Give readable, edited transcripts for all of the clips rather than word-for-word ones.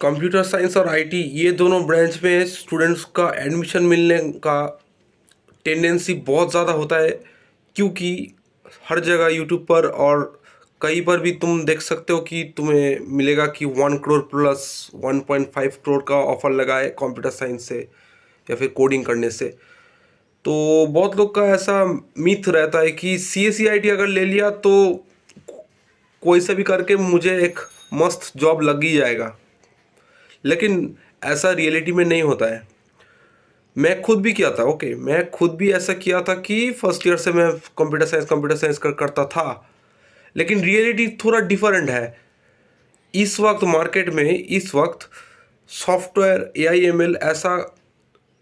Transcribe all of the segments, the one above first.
Computer science और IT ये दोनों ब्रांच में स्टूडेंट्स का एडमिशन मिलने का टेंडेंसी बहुत ज़्यादा होता है, क्योंकि हर जगह यूट्यूब पर और कहीं पर भी तुम देख सकते हो कि तुम्हें मिलेगा कि 1 करोड़ प्लस 1.5 करोड़ का ऑफर लगा है कंप्यूटर साइंस से या फिर कोडिंग करने से। तो बहुत लोग का ऐसा मिथ रहता है कि सी एस सी आई टी अगर ले लिया तो कोई से भी करके मुझे एक मस्त जॉब लग ही जाएगा, लेकिन ऐसा रियलिटी में नहीं होता है। मैं खुद भी किया था, ओके, मैं खुद भी ऐसा किया था कि फर्स्ट ईयर से मैं कंप्यूटर साइंस करता था, लेकिन रियलिटी थोड़ा डिफरेंट है। इस वक्त मार्केट में इस वक्त software A I am L ऐसा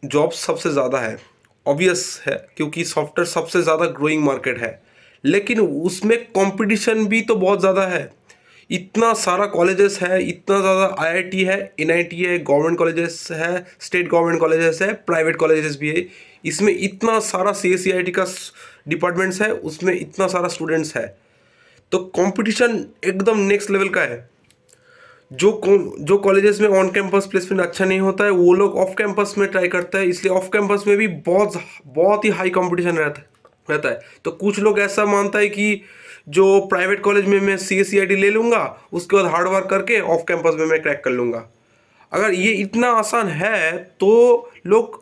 जॉब सबसे ज़्यादा है। ऑब्वियस है, क्योंकि सॉफ्टवेयर सबसे ज़्यादा ग्रोइंग मार्केट है, लेकिन उसमें कंपटीशन भी तो बहुत ज़्यादा है। इतना सारा कॉलेजेस है, इतना ज़्यादा आईआईटी है, एनआईटी है, गवर्नमेंट कॉलेजेस है, स्टेट गवर्नमेंट कॉलेजेस है, प्राइवेट कॉलेजेस भी है। इसमें इतना सारा C S C I T का डिपार्टमेंट्स है, उसमें इतना सारा स्टूडेंट्स है, तो कंपटीशन एकदम नेक्स्ट लेवल का है। जो कॉलेजेस में ऑन कैंपस प्लेसमेंट अच्छा नहीं होता है, वो लोग ऑफ कैंपस में ट्राई करता है, इसलिए ऑफ कैंपस में भी बहुत बहुत ही हाई कंपटीशन रहता है। तो कुछ लोग ऐसा मानता है कि जो प्राइवेट कॉलेज में मैं सी एस सी आई टी ले लूँगा, उसके बाद हार्ड वर्क करके ऑफ कैंपस में मैं क्रैक कर लूँगा। अगर ये इतना आसान है तो लोग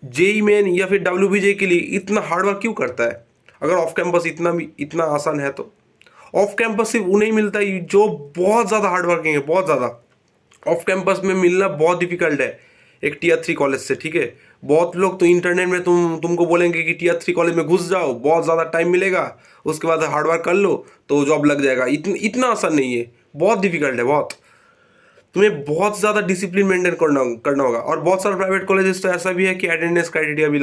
जेई मेन या फिर डब्ल्यू बी जे के लिए इतना हार्ड वर्क क्यों करता है? अगर ऑफ कैंपस इतना आसान है तो ऑफ कैंपस सिर्फ उन्हें ही मिलता है जो बहुत ज़्यादा हार्ड वर्किंग है, बहुत ज़्यादा। ऑफ कैंपस में मिलना बहुत डिफिकल्ट है एक टीयर 3 कॉलेज से, ठीक है। बहुत लोग तो इंटरनेट में तुमको बोलेंगे कि टीयर 3 कॉलेज में घुस जाओ, बहुत ज़्यादा टाइम मिलेगा, उसके बाद हार्ड वर्क कर लो तो जॉब लग जाएगा। इतना आसान नहीं है, बहुत डिफिकल्ट है, बहुत। तुम्हें बहुत ज़्यादा डिसिप्लिन मेंटेन करना होगा। और बहुत सारे प्राइवेट कॉलेजेस तो ऐसा भी है कि अटेंडेंस क्राइटेरिया भी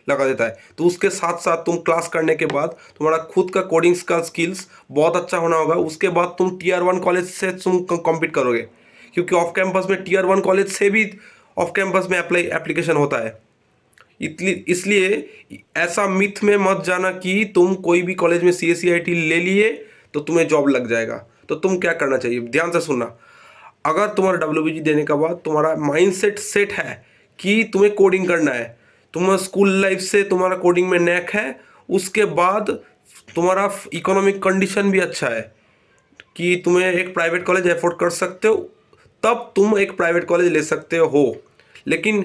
लगा देता है, तो उसके साथ साथ तुम क्लास करने के बाद तुम्हारा खुद का कोडिंग का स्किल्स बहुत अच्छा होना होगा, उसके बाद तुम टीयर 1 कॉलेज से तुम कॉम्पीट करोगे, क्योंकि ऑफ कैंपस में टीयर 1 कॉलेज से भी ऑफ कैंपस में एप्लीकेशन होता है। इसलिए ऐसा मिथ में मत जाना कि तुम कोई भी कॉलेज में सी एस सी आई टी ले लिए तो तुम्हें जॉब लग जाएगा। तो तुम क्या करना चाहिए, ध्यान से सुनना। अगर तुम्हारा डब्ल्यू देने के बाद तुम्हारा माइंड सेट है कि तुम्हें कोडिंग करना है, तुम्हारा स्कूल लाइफ से तुम्हारा कोडिंग में नैक है, उसके बाद तुम्हारा इकोनॉमिक कंडीशन भी अच्छा है कि तुम्हें एक प्राइवेट कॉलेज अफोर्ड कर सकते हो, तब तुम एक प्राइवेट कॉलेज ले सकते हो। लेकिन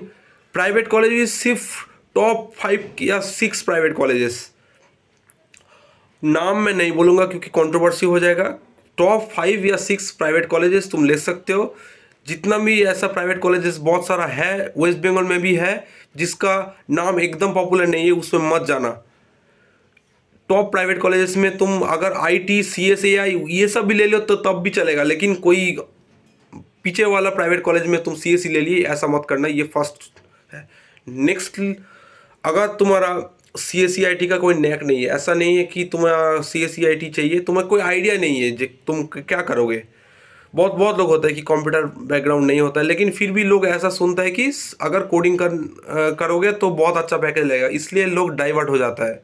प्राइवेट कॉलेज भी सिर्फ टॉप 5 या 6 प्राइवेट कॉलेजेस, नाम मैं नहीं बोलूँगा क्योंकि कंट्रोवर्सी हो जाएगा। टॉप 5 या 6 प्राइवेट कॉलेजेस तुम ले सकते हो। जितना भी ऐसा प्राइवेट कॉलेजेस बहुत सारा है, वेस्ट बंगाल में भी है, जिसका नाम एकदम पॉपुलर नहीं है, उसमें मत जाना। टॉप प्राइवेट कॉलेजेस में तुम अगर I T C S A आई ये सब भी ले लो तो तब भी चलेगा, लेकिन कोई पीछे वाला प्राइवेट कॉलेज में तुम सी एस सी ले लिए ऐसा मत करना, ये फर्स्ट है। नेक्स्ट, अगर तुम्हारा सी एस सी आई टी का कोई नैक नहीं है, ऐसा नहीं है कि तुम्हारा सी एस सी आई टी चाहिए, तुम्हें कोई आइडिया नहीं है जो तुम क्या करोगे। बहुत बहुत लोग होता है कि कंप्यूटर बैकग्राउंड नहीं होता है, लेकिन फिर भी लोग ऐसा सुनता है कि अगर कोडिंग करोगे तो बहुत अच्छा पैकेज लगेगा, इसलिए लोग डाइवर्ट हो जाता है।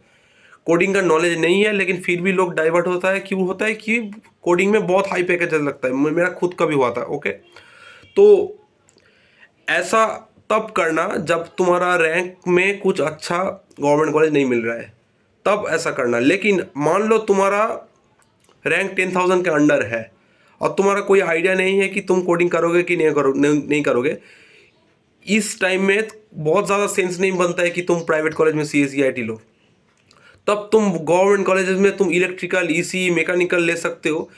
कोडिंग का नॉलेज नहीं है लेकिन फिर भी लोग डाइवर्ट होता है, क्यों होता है कि कोडिंग में बहुत हाई पैकेज लगता है। मेरा खुद का भी हुआ था, ओके। तो ऐसा तब करना जब तुम्हारा रैंक में कुछ अच्छा गवर्नमेंट कॉलेज नहीं मिल रहा है, तब ऐसा करना। लेकिन मान लो तुम्हारा रैंक 10,000 के अंडर है और तुम्हारा कोई आइडिया नहीं है कि तुम कोडिंग करोगे कि नहीं करोगे, इस टाइम में बहुत ज़्यादा सेंस नहीं बनता है कि तुम प्राइवेट कॉलेज में सी एस सी आई टी लो। तब तुम गवर्नमेंट कॉलेजेस में तुम इलेक्ट्रिकल, ईसी, मैकेनिकल ले सकते हो।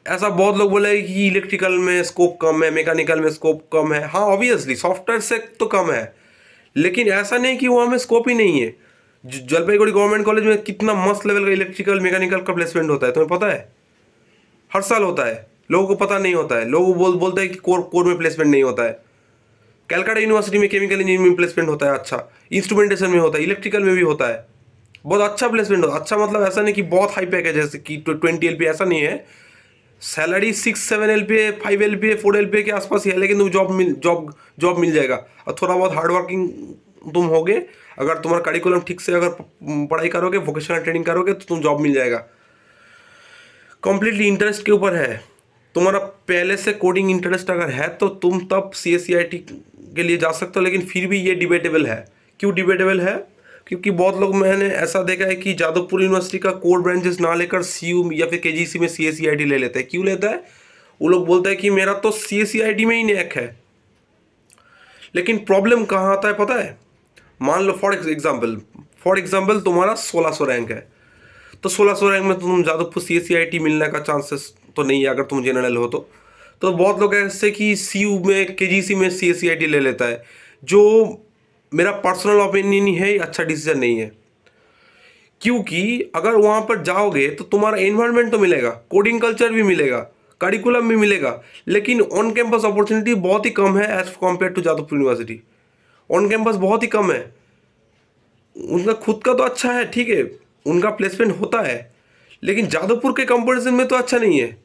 ऐसा बहुत लोग बोले कि इलेक्ट्रिकल में स्कोप कम है, मैकेनिकल में स्कोप कम है। हाँ, ऑब्वियसली सॉफ्टवेयर से तो कम है, लेकिन ऐसा नहीं कि वहाँ में स्कोप ही नहीं है। जलपाईगुड़ी गवर्नमेंट कॉलेज में कितना मस्त लेवल का इलेक्ट्रिकल मैकेनिकल का प्लेसमेंट होता है, तुम्हें पता है? हर साल होता है, लोगों को पता नहीं होता है। लोग बोलते हैं कि कोर में प्लेसमेंट नहीं होता है। कैलकाटा यूनिवर्सिटी में केमिकल इंजीनियरिंग में प्लेसमेंट होता है, अच्छा इंस्ट्रूमेंटेशन में होता है, इलेक्ट्रिकल में भी होता है, बहुत अच्छा प्लेसमेंट होता है। अच्छा मतलब ऐसा नहीं कि बहुत हाई पैकेज है कि 20 LPA, ऐसा नहीं है। सैलरी 6-7 LPA, 5 LPA, 4 LPA के आसपास ही है, लेकिन तुम जॉब मिल जाएगा। और थोड़ा बहुत हार्ड वर्किंग तुम होगे, अगर तुम्हारा करिकुलम ठीक से अगर पढ़ाई करोगे, वोकेशनल ट्रेनिंग करोगे, तो तुम जॉब मिल जाएगा। कंप्लीटली इंटरेस्ट के ऊपर है, तुम्हारा पहले से कोडिंग इंटरेस्ट अगर है तो तुम तब CSEIT के लिए जा सकते हो, लेकिन फिर भी ये डिबेटेबल है। क्यों डिबेटेबल है? क्योंकि बहुत लोग, मैंने ऐसा देखा है कि जादवपुर यूनिवर्सिटी का कोर ब्रांचेस ना लेकर CU या फिर KGC में CSEIT ले लेते हैं। क्यों लेता है? वो लोग बोलते हैं कि मेरा तो CSEIT में ही नैक है। लेकिन प्रॉब्लम कहाँ आता है पता है? मान लो फॉर एग्जाम्पल तुम्हारा 1600 रैंक है, तो 1600 रैंक में तुम जादवपुर CSEIT मिलने का चांसेस तो नहीं है अगर तुम जनरल हो तो बहुत लोग ऐसे कि CU में KGC में CSEIT ले लेता है, जो मेरा पर्सनल ओपिनियन है अच्छा डिसीजन नहीं है। क्योंकि अगर वहाँ पर जाओगे तो तुम्हारा एनवायरनमेंट तो मिलेगा, कोडिंग कल्चर भी मिलेगा, करिकुलम भी मिलेगा, लेकिन ऑन कैंपस अपॉर्चुनिटी बहुत ही कम है as compare to Jadavpur University. On campus बहुत ही कम है। उनका खुद का तो अच्छा है, ठीक है, उनका प्लेसमेंट होता है, लेकिन जादवपुर के कंपैरिजन में तो अच्छा नहीं है।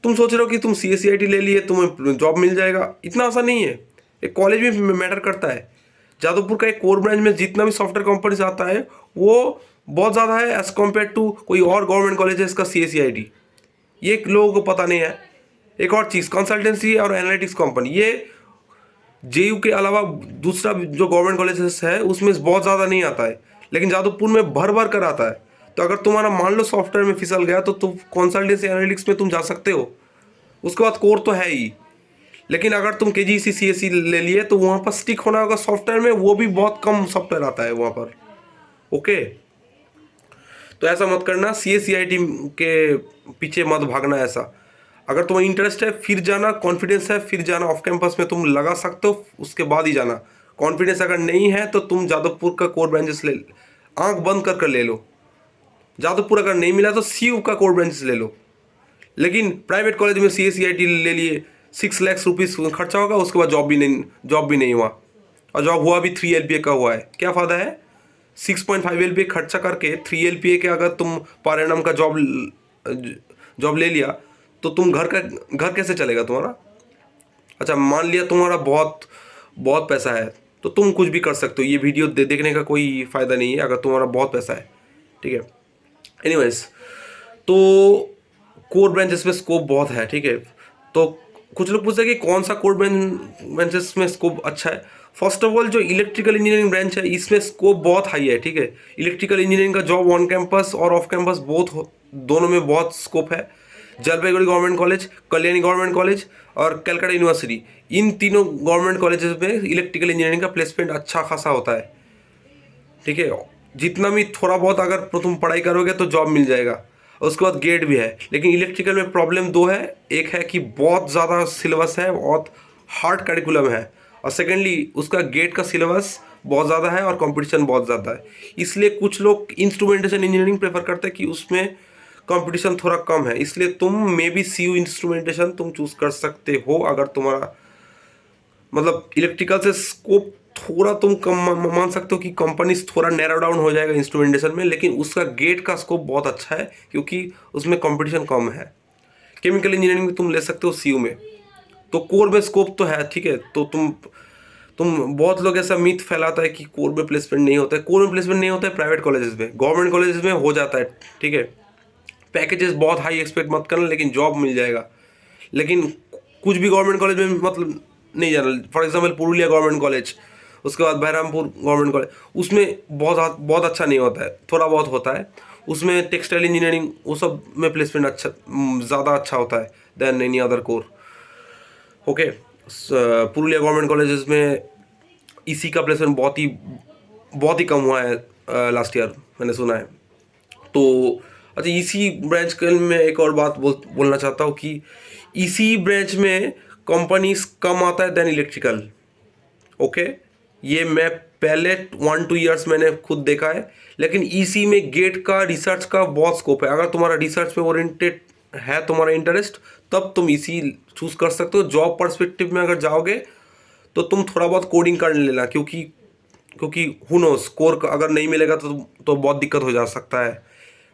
तुम सोच रहे हो कि तुम CSEIT ले लिए तुम्हें जॉब मिल जाएगा, इतना आसान नहीं है। एक कॉलेज भी मैटर करता है। जादवपुर का एक कोर ब्रांच में जितना भी सॉफ्टवेयर कंपनीज आता है वो बहुत ज़्यादा है एज कम्पेयर टू कोई और गवर्नमेंट कॉलेज है इसका CSEIT। ये लोगों को पता नहीं है। एक और चीज़, कंसल्टेंसी और एनालिटिक्स कंपनी, ये JU के अलावा दूसरा जो गवर्नमेंट कॉलेजेस है उसमें बहुत ज़्यादा नहीं आता है, लेकिन जादवपुर में भर भर कर आता है। तो अगर तुम्हारा मान लो सॉफ्टवेयर में फिसल गया तो तुम कंसल्टेंसी एनालिटिक्स में तुम जा सकते हो। उसके बाद कोर तो है ही, लेकिन अगर तुम KGC CSE ले लिए तो वहाँ पर स्टिक होना होगा सॉफ्टवेयर में, वो भी बहुत कम सॉफ्टवेयर आता है वहाँ पर। ओके, तो ऐसा मत करना, CSEIT के पीछे मत भागना। ऐसा अगर तुम्हें इंटरेस्ट है फिर जाना, कॉन्फिडेंस है फिर जाना, ऑफ कैंपस में तुम लगा सकते हो, उसके बाद ही जाना। कॉन्फिडेंस अगर नहीं है तो तुम जादवपुर का कोर ब्रांचेस ले, आंख बंद कर ले लो। जादवपुर अगर नहीं मिला तो CU का कोर ब्रांचेस ले लो। लेकिन प्राइवेट कॉलेज में CSEIT ले लिए 6 लाख रुपीज़ खर्चा होगा, उसके बाद जॉब भी नहीं हुआ, और जॉब हुआ भी 3 LPA का हुआ है। क्या फ़ायदा है? 6.5 LPA खर्चा करके 3 LPA के अगर तुम पर एनम का जॉब ले लिया तो तुम घर कैसे चलेगा तुम्हारा? अच्छा, मान लिया तुम्हारा बहुत बहुत पैसा है तो तुम कुछ भी कर सकते हो। ये वीडियो देखने का कोई फ़ायदा नहीं है अगर तुम्हारा बहुत पैसा है, ठीक है। एनीवेज, तो कोर ब्रांचेस में स्कोप बहुत है, ठीक है। तो कुछ लोग पूछते हैं कि कौन सा कोर ब्रांचेस में स्कोप अच्छा है। फर्स्ट ऑफ ऑल, जो इलेक्ट्रिकल इंजीनियरिंग ब्रांच है इसमें स्कोप बहुत हाई है, ठीक है। इलेक्ट्रिकल इंजीनियरिंग का जॉब ऑन कैंपस और ऑफ कैंपस दोनों में बहुत स्कोप है। Jalpaiguri government college, Kalyani government college और कलकत्ता यूनिवर्सिटी, इन तीनों गवर्नमेंट कॉलेजेस में इलेक्ट्रिकल इंजीनियरिंग का प्लेसमेंट अच्छा खासा होता है, ठीक है। जितना भी थोड़ा बहुत अगर तुम पढ़ाई करोगे तो जॉब मिल जाएगा। उसके बाद गेट भी है, लेकिन इलेक्ट्रिकल में प्रॉब्लम दो है। एक है कि बहुत ज़्यादा सिलेबस है, बहुत हार्ड करिकुलम है, और सेकेंडली उसका गेट का सिलेबस बहुत ज़्यादा है और कंपटीशन बहुत ज़्यादा है। इसलिए कुछ लोग इंस्ट्रूमेंटेशन इंजीनियरिंग प्रेफर करते हैं कि उसमें कंपटीशन थोड़ा कम है। इसलिए तुम मे बी CU इंस्ट्रूमेंटेशन तुम चूज़ कर सकते हो अगर तुम्हारा मतलब इलेक्ट्रिकल से स्कोप थोड़ा तुम कम मान सकते हो कि कंपनीज थोड़ा नैरो डाउन हो जाएगा इंस्ट्रूमेंटेशन में, लेकिन उसका गेट का स्कोप बहुत अच्छा है क्योंकि उसमें कंपटीशन कम है। केमिकल इंजीनियरिंग में तुम ले सकते हो CU में, तो कोर में स्कोप तो है, ठीक है। तो तुम बहुत लोग ऐसा मिथ फैलाता है कि कोर में प्लेसमेंट नहीं होता है। कोर में प्लेसमेंट नहीं होता है प्राइवेट कॉलेजेस में, गवर्नमेंट कॉलेजेस में हो जाता है, ठीक है। पैकेजेस बहुत हाई एक्सपेक्ट मत करना, लेकिन जॉब मिल जाएगा। लेकिन कुछ भी गवर्नमेंट कॉलेज में मतलब नहीं जाना। For example Purulia government college, उसके बाद बहरामपुर गवर्नमेंट कॉलेज, उसमें बहुत अच्छा नहीं होता है, थोड़ा बहुत होता है। उसमें टेक्सटाइल इंजीनियरिंग वो सब में प्लेसमेंट अच्छा, ज़्यादा अच्छा होता है then any other core. Okay, Purulia government colleges में इसी का प्लेसमेंट बहुत ही कम हुआ है लास्ट ईयर, मैंने सुना है। तो अच्छा, इसी ब्रांच के मैं एक और बात बोलना चाहता हूँ कि इसी ब्रांच में कंपनीज कम आता है देन इलेक्ट्रिकल। ओके, ये मैं पहले 1-2 ईयर्स मैंने खुद देखा है। लेकिन इसी में गेट का रिसर्च का बहुत स्कोप है। अगर तुम्हारा रिसर्च में ओरिएंटेड है तुम्हारा इंटरेस्ट, तब तुम इसी चूज़ कर सकते हो। जॉब पर्सपेक्टिव में अगर जाओगे तो तुम थोड़ा बहुत कोडिंग कर लेना, क्योंकि हु नोस कोर अगर नहीं मिलेगा तो बहुत दिक्कत हो जा सकता है।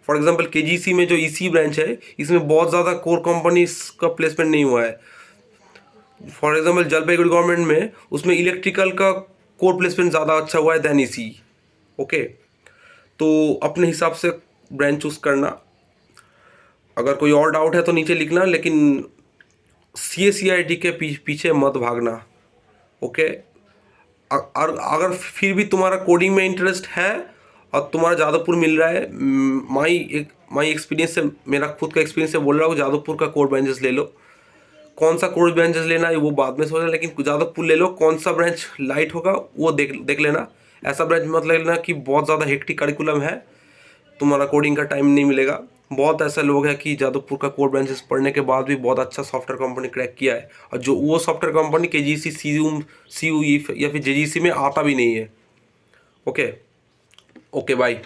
फॉर एग्जांपल KGC में जो EC ब्रांच है इसमें बहुत ज़्यादा कोर कंपनीज का प्लेसमेंट नहीं हुआ है। फॉर एग्जांपल जलपाईगुड़ी गवर्नमेंट में उसमें इलेक्ट्रिकल का कोर प्लेसमेंट ज़्यादा अच्छा हुआ है देन EC। ओके, तो अपने हिसाब से ब्रांच चूज़ करना। अगर कोई और डाउट है तो नीचे लिखना, लेकिन CA/CIT के पीछे मत भागना। ओके, और अगर फिर भी तुम्हारा कोडिंग में इंटरेस्ट है और तुम्हारा जादवपुर मिल रहा है, माई एक्सपीरियंस से, मेरा खुद का एक्सपीरियंस से बोल रहा हूँ, जादवपुर का कोर ब्रांचेस ले लो। कौन सा कोर ब्रांचेस लेना है वो बाद में सोचना, लेकिन जादवपुर ले लो। कौन सा ब्रांच लाइट होगा वो देख देख लेना। ऐसा ब्रांच मत लेना कि बहुत ज़्यादा हेक्टिक करिकुलम है, तुम्हारा कोडिंग का टाइम नहीं मिलेगा। बहुत ऐसे लोग हैं कि जादवपुर का कोर ब्रांचेस पढ़ने के बाद भी बहुत अच्छा सॉफ्टवेयर कंपनी क्रैक किया है, और जो वो सॉफ्टवेयर कंपनी KGC, CU या फिर JGC में आता भी नहीं है। Okay, okay, bye.